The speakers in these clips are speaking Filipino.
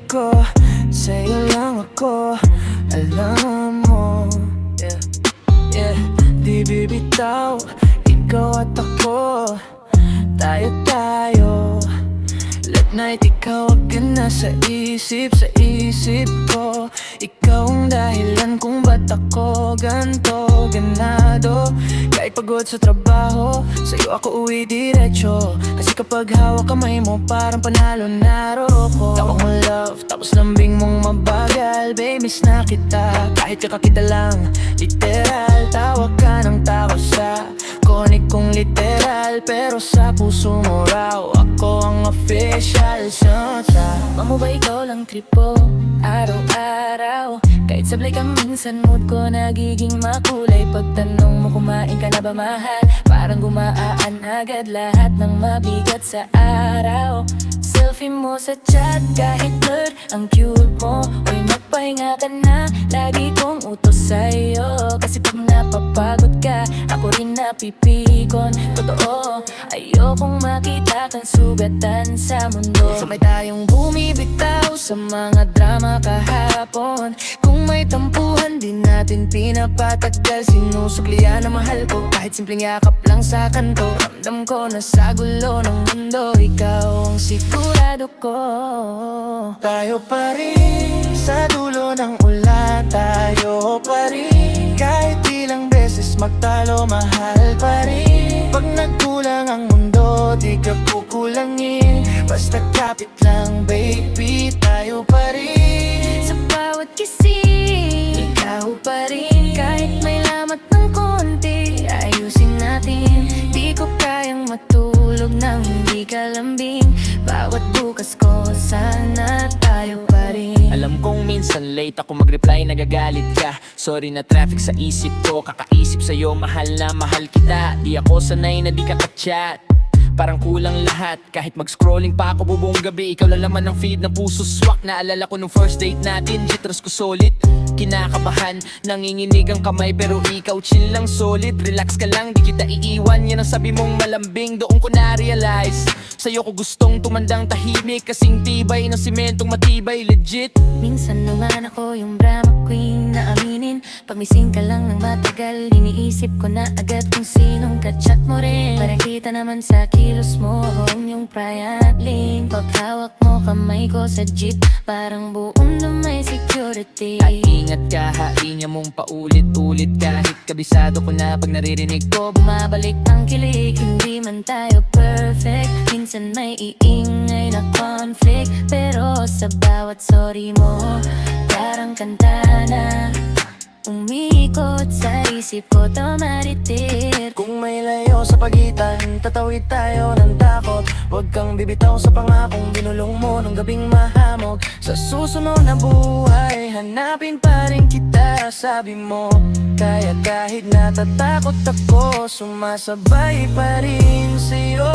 ko, sa'yo lang ako. Alam mo, yeah, yeah. Di bibitaw, ikaw at ako. Tayo, late night, ikaw agad na sa isip ko. Ikaw ang dahilan kung ba't ako ganto, ganado. Kahit pagod sa trabaho, sa'yo ako uwi diretso. Kasi kapag hawak kamay mo, parang panalo na ko. Tawag mo love, tapos lambing mong mabagal. Babe, miss na kita, kahit kakakita lang. Literal, tawag ka ng tawag sa konik kong literal. Pero sa puso mo raw, ako ang official sunsa. Mamo ba ikaw lang tripo, araw-araw? Kahit sablay ka minsan, mood ko nagiging makulay. Pagtanong mo kumain ka na ba mahal, parang gumaan agad lahat ng mabigat sa araw. Selfie mo sa chat kahit blurred, ang cute mo. Uy, magpahinga ka na, lagi kong utos sa'yo. Kasi pag napapagod ka, ako rin napipikon. Totoo, ayokong makita kang sugatan sa mundo. Sabay tayong bumibitaw sa mga drama kahapon. Kung may tampuhan, di natin pinapatagal. Sinusuklian na mahal ko, kahit simpleng yakap lang sa kanto. Ramdam ko na sa gulo ng mundo, ikaw ang sigurado ko. Tayo pa rin sa dulo ng ulan, tayo pa rin. Kahit ilang beses magtalo, mahal pa rin. Pag nagkulang ang mundo, di ka kukulangin. Basta kapit lang baby, tayo pa rin. Sa bawat kising, ikaw pa rin. Kahit may lamat ng konti, ayusin natin. Di ko kayang matulog nang hindi ka lambing. Bawat bukas ko, sana tayo pa rin. Alam kong minsan late ako mag-reply, nagagalit ka. Sorry na traffic sa isip ko, kakaisip sa'yo, mahal na mahal kita. Di ako sanay na di ka ka-chat, parang kulang lahat. Kahit mag-scrolling pa ako bubuong gabi, ikaw lang laman ng feed ng puso swak. Naalala ko nung first date natin, jitras ko solid. Kinakabahan, nanginginig ang kamay, pero ikaw chill lang solid. Relax ka lang, di kita iiwan, yan ang sabi mong malambing. Doon ko na-realize, sa'yo ko gustong tumandang tahimik. Kasing tibay ng simentong matibay, legit. Minsan naman ako yung drama queen na aminin. Pag missing ka lang ng matagal, iniisip ko na agad kung sinong kachat mo rin. Parang kita naman sa kilos mo, ako ang yung private link. Pag hawak mo kamay ko sa jeep, parang buong na may security. At ingat ka, hainga mong paulit-ulit. Kahit kabisado ko na pag naririnig ko, Bumabalik ang kilig, hindi man tayo perfect. Minsan may iingay na conflict, pero sa bawat sorry mo, parang kanta na umiikot sa isip ko, tumaritir. Kung may layo sa pagitan, tatawid tayo ng takot. Huwag kang bibitaw sa pangakong binulong mo nung gabing mahamog. Sa susunod na buhay, hanapin pa rin kita, sabi mo. Kaya kahit natatakot ako, sumasabay pa rin sa'yo.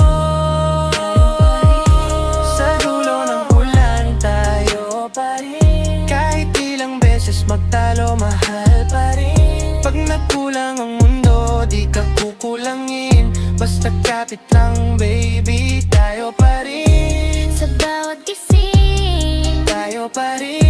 Sa dulo ng ulan, tayo pa rin. Kahit ilang beses magtalo, mahal pa rin. Pag nagkulang ang mundo, di ka kukulangin. Basta kapit lang baby, tayo pa rin. Sa bawat gising, Tayo pa rin.